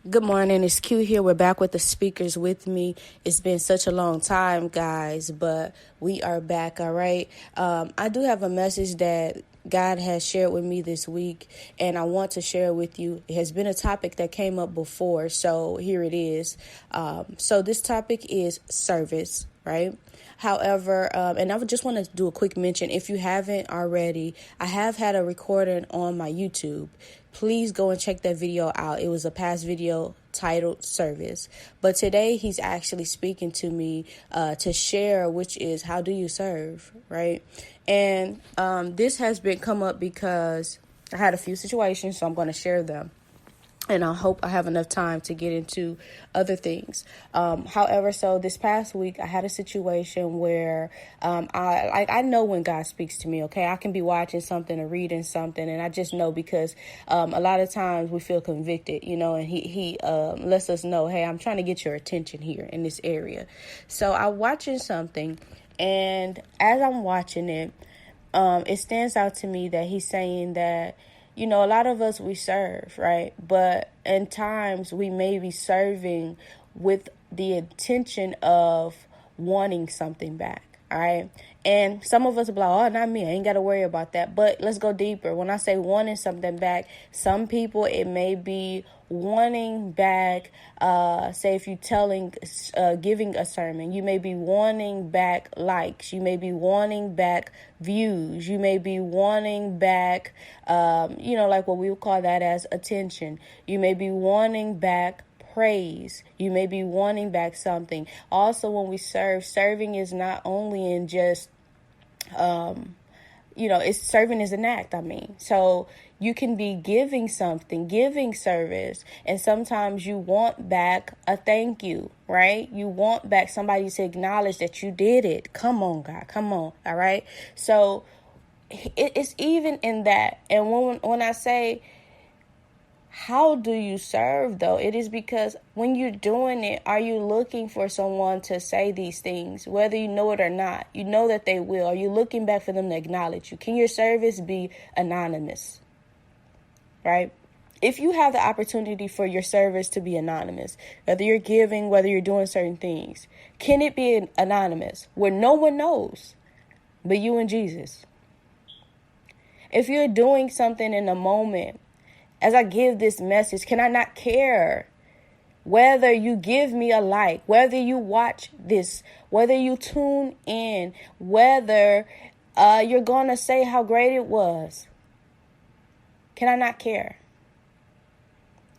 Good morning, it's Q here. We're back with the speakers with me. It's been such a long time, guys, but we are back, all right? I do have a message that God has shared with me this week, and I want to share it with you. It has been a topic that came up before, so here it is. So this topic is service, right? However, and I just want to do a quick mention. If you haven't already, I have had a recording on my YouTube. Please go and check that video out. It was a past video titled Service. But today he's actually speaking to me to share, which is how do you serve, right? And this has been come up because I had a few situations, so I'm going to share them. And I hope I have enough time to get into other things. However, so this past week, I had a situation where I know when God speaks to me, okay? I can be watching something or reading something, and I just know because a lot of times we feel convicted, and he lets us know, hey, I'm trying to get your attention here in this area. So I'm watching something, and as I'm watching it, it stands out to me that he's saying that, a lot of us, we serve, right? But in times we may be serving with the intention of wanting something back, all right? And some of us are like, oh, not me. I ain't got to worry about that. But let's go deeper. When I say wanting something back, some people, it may be wanting back, say if you're giving a sermon, you may be wanting back likes, you may be wanting back views, you may be wanting back, like what we would call that as attention. You may be wanting back praise. You may be wanting back something. Also, when we serving is not only in just, it's serving is an act. So you can be giving something, giving service, and sometimes you want back a thank you, right? You want back somebody to acknowledge that you did it. Come on, God, come on, all right? So it's even in that. And when I say, how do you serve, though? It is because when you're doing it, are you looking for someone to say these things, whether you know it or not? You know that they will. Are you looking back for them to acknowledge you? Can your service be anonymous, right? If you have the opportunity for your service to be anonymous, whether you're giving, whether you're doing certain things, can it be anonymous where no one knows but you and Jesus? If you're doing something in a moment, as I give this message, can I not care whether you give me a like, whether you watch this, whether you tune in, whether you're going to say how great it was? Can I not care?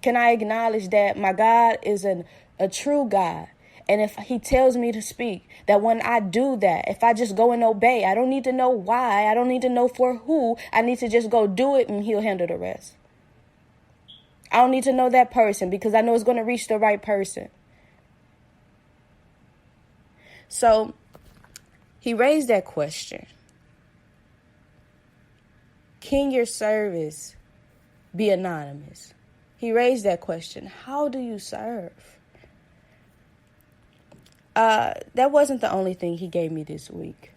Can I acknowledge that my God is a true God? And if he tells me to speak, that when I do that, if I just go and obey, I don't need to know why. I don't need to know for who. I need to just go do it and he'll handle the rest. I don't need to know that person because I know it's going to reach the right person. So he raised that question. Can your service be anonymous? He raised that question. How do you serve? That wasn't the only thing he gave me this week.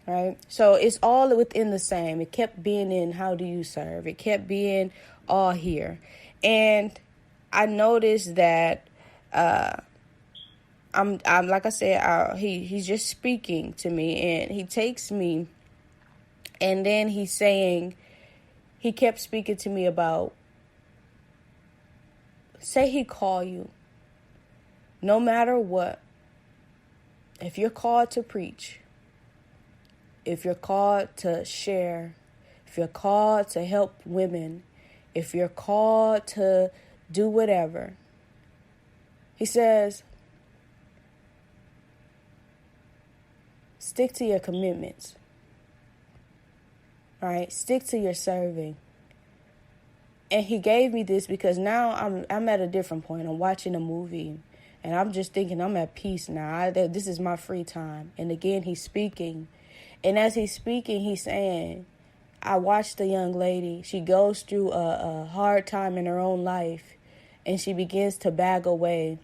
Right? So it's all within the same. It kept being in how do you serve? It kept being all here. And I noticed that I'm like I said, he's just speaking to me, and he takes me, and then he kept speaking to me about, say he call you, no matter what, if you're called to preach, if you're called to share, if you're called to help women, if you're called to do whatever, he says, stick to your commitments, right? Stick to your serving. And he gave me this because now I'm at a different point. I'm watching a movie, and I'm just thinking I'm at peace now. This is my free time. And again, he's speaking. And as he's speaking, he's saying, I watched a young lady. She goes through a hard time in her own life, and she begins to bag away.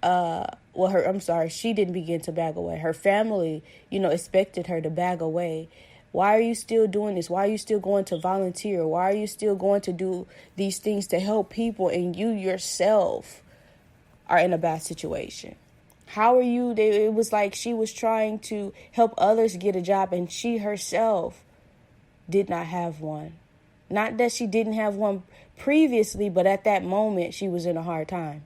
She didn't begin to bag away. Her family, expected her to bag away. Why are you still doing this? Why are you still going to volunteer? Why are you still going to do these things to help people and you yourself are in a bad situation? How are you? It was like she was trying to help others get a job and she herself did not have one. Not that she didn't have one previously, but at that moment she was in a hard time.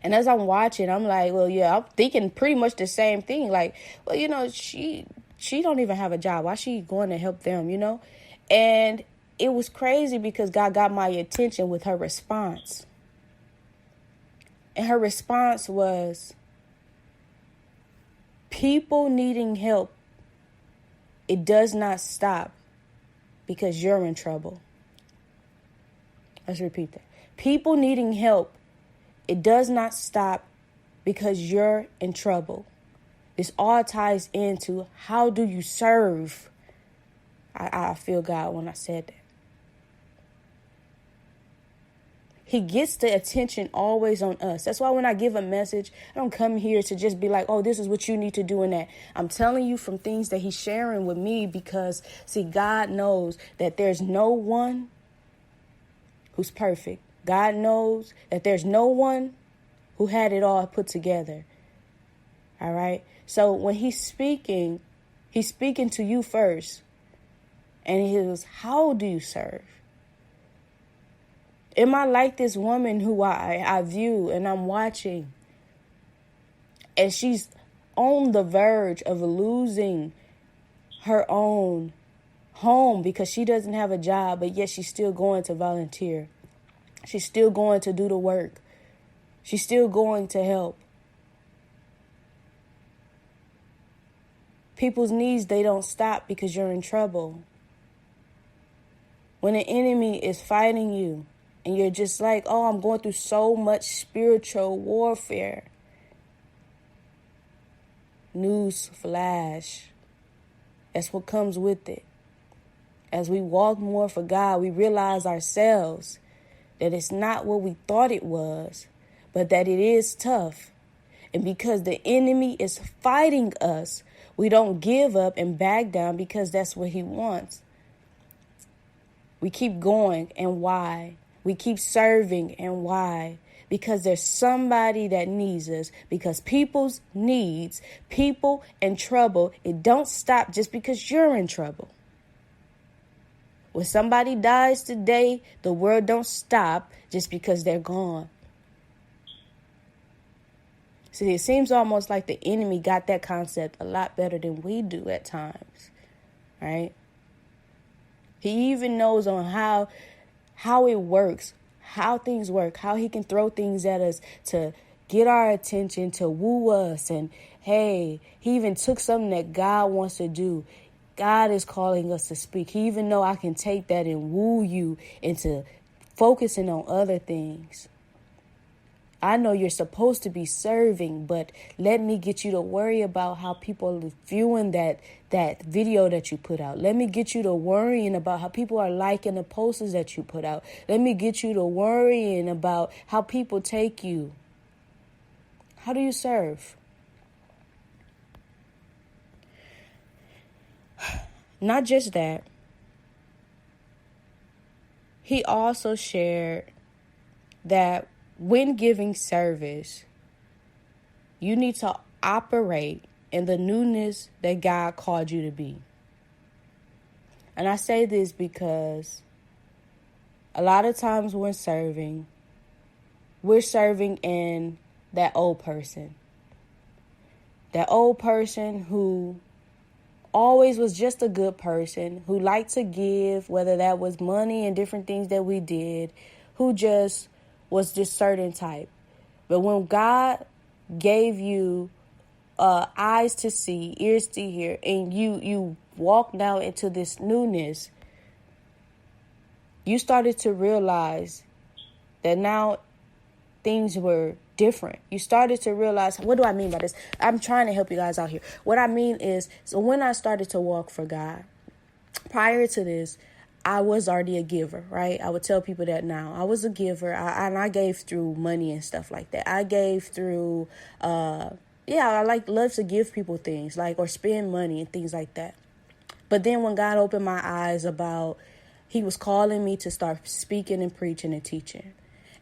And as I'm watching, I'm like, well, yeah, I'm thinking pretty much the same thing. Like, well, you know, she don't even have a job. Why is she going to help them, you know? And it was crazy because God got my attention with her response. And her response was, people needing help, it does not stop because you're in trouble. Let's repeat that. People needing help, it does not stop because you're in trouble. This all ties into how do you serve? I feel God when I said that. He gets the attention always on us. That's why when I give a message, I don't come here to just be like, oh, this is what you need to do in that. I'm telling you from things that he's sharing with me because, see, God knows that there's no one who's perfect. God knows that there's no one who had it all put together. All right. So when he's speaking to you first. And he goes, how do you serve? Am I like this woman who I view and I'm watching? And she's on the verge of losing her own home because she doesn't have a job, but yet she's still going to volunteer. She's still going to do the work. She's still going to help. People's needs, they don't stop because you're in trouble. When the enemy is fighting you and you're just like, oh, I'm going through so much spiritual warfare. News flash. That's what comes with it. As we walk more for God, we realize ourselves that it's not what we thought it was, but that it is tough. And because the enemy is fighting us, we don't give up and back down because that's what he wants. We keep going, and why? We keep serving, and why? Because there's somebody that needs us. Because people's needs, people in trouble, it don't stop just because you're in trouble. When somebody dies today, the world don't stop just because they're gone. See, it seems almost like the enemy got that concept a lot better than we do at times, right? He even knows on how it works, how things work, how he can throw things at us to get our attention, to woo us. And hey, he even took something that God wants to do. God is calling us to speak. He even know I can take that and woo you into focusing on other things. I know you're supposed to be serving, but let me get you to worry about how people are viewing that video that you put out. Let me get you to worrying about how people are liking the posters that you put out. Let me get you to worrying about how people take you. How do you serve? Not just that. He also shared that when giving service, you need to operate in the newness that God called you to be. And I say this because a lot of times when serving, we're serving in that old person. That old person who always was just a good person, who liked to give, whether that was money and different things that we did, who just was this certain type. But when God gave you eyes to see, ears to hear, and you walk now into this newness, you started to realize that now things were different. You started to realize, what do I mean by this? I'm trying to help you guys out here. What I mean is, so when I started to walk for God, prior to this, I was already a giver, right? I would tell people that now. I was a giver, and I gave through money and stuff like that. I gave through, I love to give people things, like, or spend money and things like that. But then when God opened my eyes about, he was calling me to start speaking and preaching and teaching.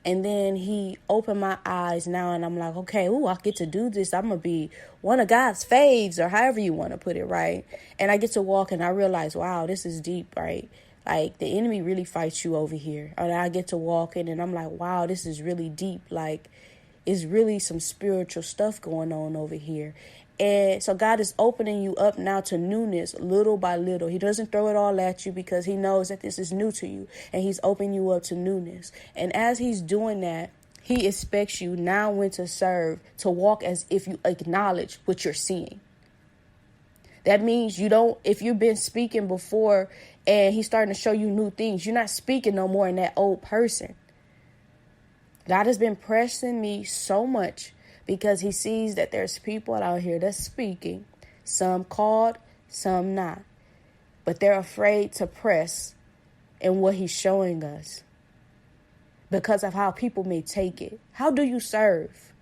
And then he opened my eyes now, and I'm like, okay, I get to do this. I'm going to be one of God's faves, or however you want to put it, right? And I get to walk, and I realize, wow, this is deep, right? Like, the enemy really fights you over here. And I get to walk in, and I'm like, wow, this is really deep. Like, it's really some spiritual stuff going on over here. And so God is opening you up now to newness little by little. He doesn't throw it all at you because he knows that this is new to you, and he's opening you up to newness. And as he's doing that, he expects you now when to serve, to walk as if you acknowledge what you're seeing. That means you don't, if you've been speaking before and he's starting to show you new things, you're not speaking no more in that old person. God has been pressing me so much because he sees that there's people out here that's speaking, some called, some not. But they're afraid to press in what he's showing us because of how people may take it. How do you serve?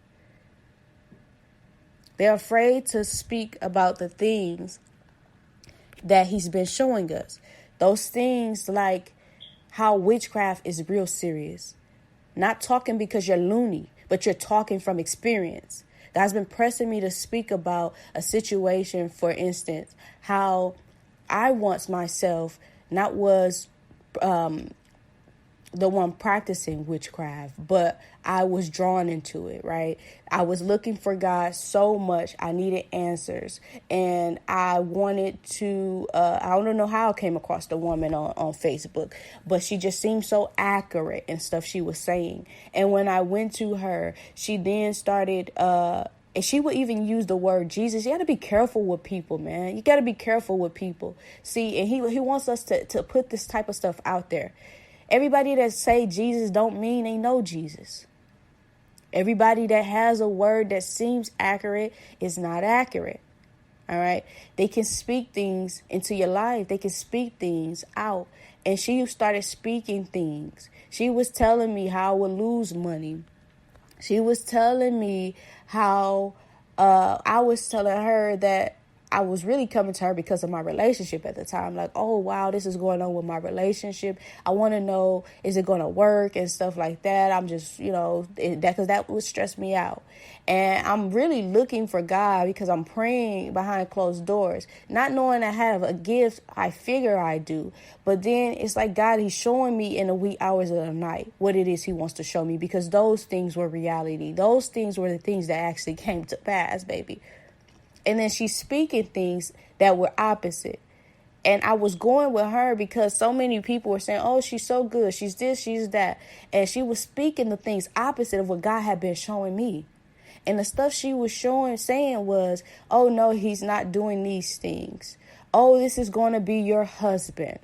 They're afraid to speak about the things that he's been showing us. Those things like how witchcraft is real serious. Not talking because you're loony, but you're talking from experience. God's been pressing me to speak about a situation, for instance, how I once myself not was the one practicing witchcraft, but I was drawn into it, right? I was looking for God so much. I needed answers, and I wanted to, I don't know how I came across the woman on Facebook, but she just seemed so accurate and stuff she was saying. And when I went to her, she then started, and she would even use the word Jesus. You got to be careful with people, man. You got to be careful with people. See, and he wants us to put this type of stuff out there. Everybody that say Jesus don't mean they know Jesus. Everybody that has a word that seems accurate is not accurate. All right. They can speak things into your life. They can speak things out. And she started speaking things. She was telling me how I would lose money. She was telling me how I was telling her that I was really coming to her because of my relationship at the time. Like, oh, wow, this is going on with my relationship. I want to know, is it going to work and stuff like that? I'm just, because that would stress me out. And I'm really looking for God because I'm praying behind closed doors, not knowing I have a gift. I figure I do. But then it's like God, he's showing me in the wee hours of the night what it is he wants to show me, because those things were reality. Those things were the things that actually came to pass, baby. And then she's speaking things that were opposite. And I was going with her because so many people were saying, oh, she's so good. She's this, she's that. And she was speaking the things opposite of what God had been showing me. And the stuff she was saying was, oh, no, he's not doing these things. Oh, this is going to be your husband.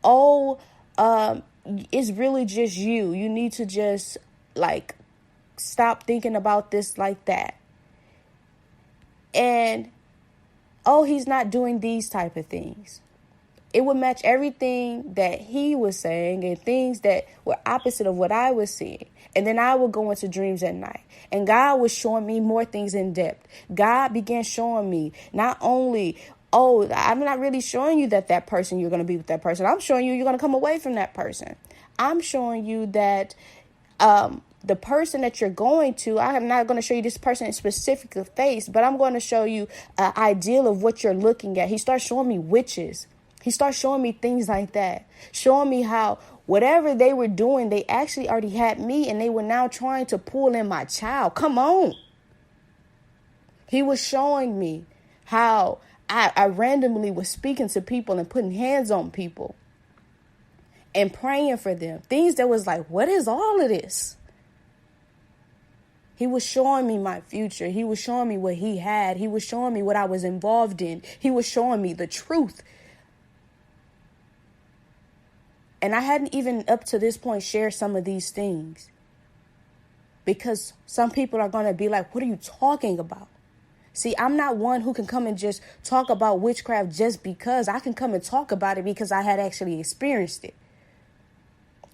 Oh, it's really just you. You need to just stop thinking about this like that. And, oh, he's not doing these type of things. It would match everything that he was saying and things that were opposite of what I was seeing. And then I would go into dreams at night. And God was showing me more things in depth. God began showing me not only, oh, I'm not really showing you that person, you're going to be with that person. I'm showing you you're going to come away from that person. I'm showing you that the person that you're going to, I'm not going to show you this person in specific face, but I'm going to show you an ideal of what you're looking at. He starts showing me witches. He starts showing me things like that, showing me how whatever they were doing, they actually already had me, and they were now trying to pull in my child. Come on. He was showing me how I randomly was speaking to people and putting hands on people and praying for them. Things that was like, what is all of this? He was showing me my future. He was showing me what he had. He was showing me what I was involved in. He was showing me the truth. And I hadn't even up to this point shared some of these things, because some people are going to be like, what are you talking about? See, I'm not one who can come and just talk about witchcraft just because. I can come and talk about it because I had actually experienced it.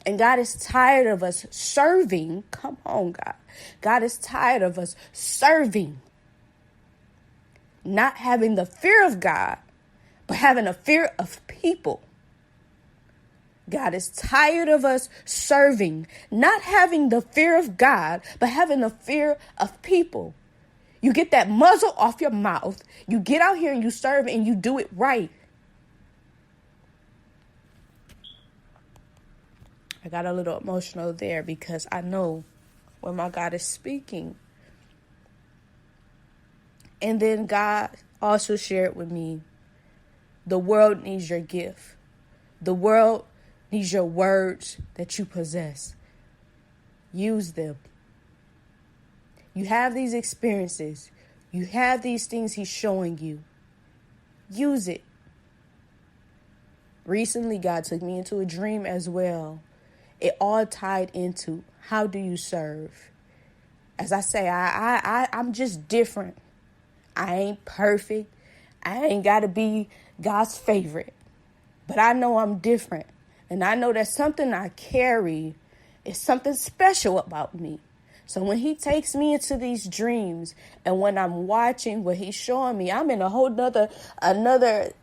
And God is tired of us serving. Come on, God. God is tired of us serving, not having the fear of God, but having a fear of people. God is tired of us serving, not having the fear of God, but having the fear of people. You get that muzzle off your mouth. You get out here and you serve and you do it right. I got a little emotional there because I know when my God is speaking. And then God also shared with me, the world needs your gift. The world needs your words that you possess. Use them. You have these experiences. You have these things he's showing you. Use it. Recently, God took me into a dream as well. It all tied into how do you serve? As I say, I'm just different. I ain't perfect. I ain't got to be God's favorite. But I know I'm different. And I know that something I carry is something special about me. So when he takes me into these dreams and when I'm watching what he's showing me, I'm in a whole another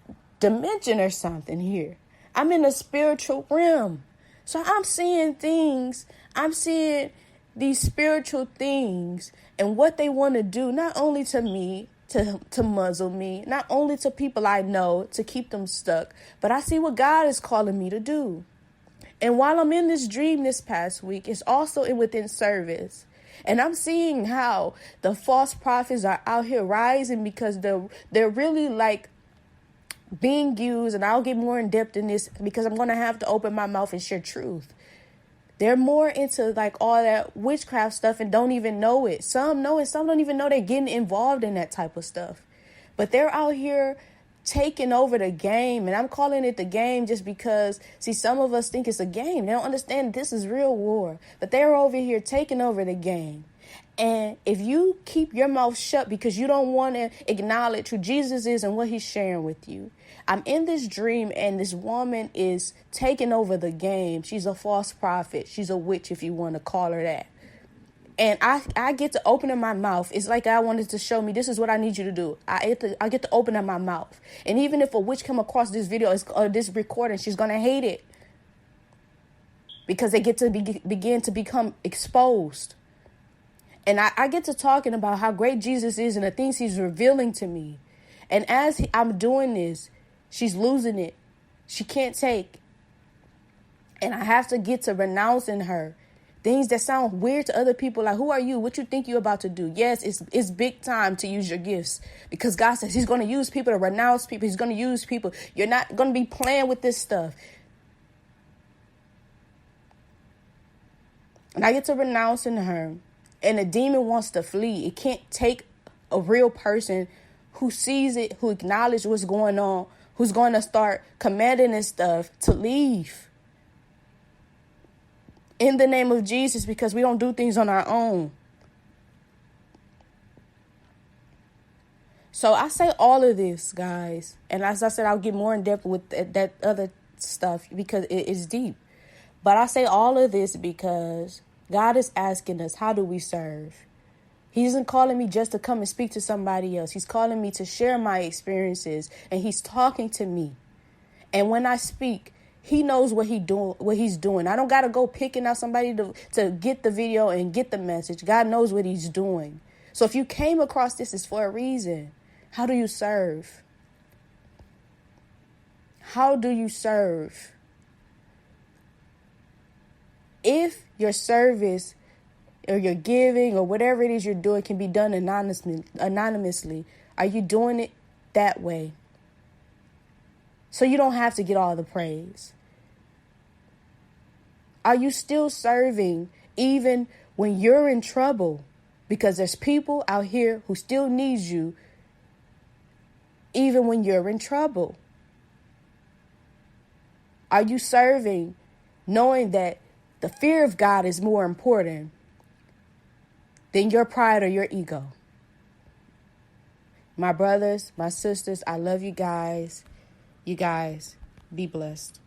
dimension or something here. I'm in a spiritual realm. So I'm seeing things. I'm seeing these spiritual things and what they want to do, not only to me, to muzzle me, not only to people I know, to keep them stuck, but I see what God is calling me to do. And while I'm in this dream this past week, it's also within service. And I'm seeing how the false prophets are out here rising because they're really like being used. And I'll get more in depth in this because I'm going to have to open my mouth and share truth. They're more into like all that witchcraft stuff and don't even know it. Some know it. Some don't even know they're getting involved in that type of stuff. But they're out here taking over the game. And I'm calling it the game just because, see, some of us think it's a game. They don't understand this is real war. But they're over here taking over the game. And if you keep your mouth shut because you don't want to acknowledge who Jesus is and what he's sharing with you. I'm in this dream and this woman is taking over the game. She's a false prophet. She's a witch, if you want to call her that. And I get to open up my mouth. It's like God wanted to show me, this is what I need you to do. I get to open up my mouth. And even if a witch come across this video or this recording, she's going to hate it. Because they get to begin to become exposed. And I get to talking about how great Jesus is and the things he's revealing to me. And as I'm doing this, she's losing it. She can't take. And I have to get to renouncing her. Things that sound weird to other people, like, who are you? What you think you're about to do? Yes, it's big time to use your gifts because God says he's going to use people to renounce people. He's going to use people. You're not going to be playing with this stuff. And I get to renouncing her, and the demon wants to flee. It can't take a real person who sees it, who acknowledges what's going on, who's going to start commanding this stuff to leave. In the name of Jesus, because we don't do things on our own. So I say all of this, guys. And as I said, I'll get more in depth with that other stuff because it is deep. But I say all of this because God is asking us, how do we serve? He isn't calling me just to come and speak to somebody else. He's calling me to share my experiences. And he's talking to me. And when I speak, he knows what he's doing. I don't got to go picking out somebody to get the video and get the message. God knows what he's doing. So if you came across this, it's for a reason. How do you serve? How do you serve? If your service or your giving or whatever it is you're doing can be done anonymously, are you doing it that way? So you don't have to get all the praise. Are you still serving even when you're in trouble? Because there's people out here who still need you even when you're in trouble. Are you serving knowing that the fear of God is more important than your pride or your ego? My brothers, my sisters, I love you guys. You guys, be blessed.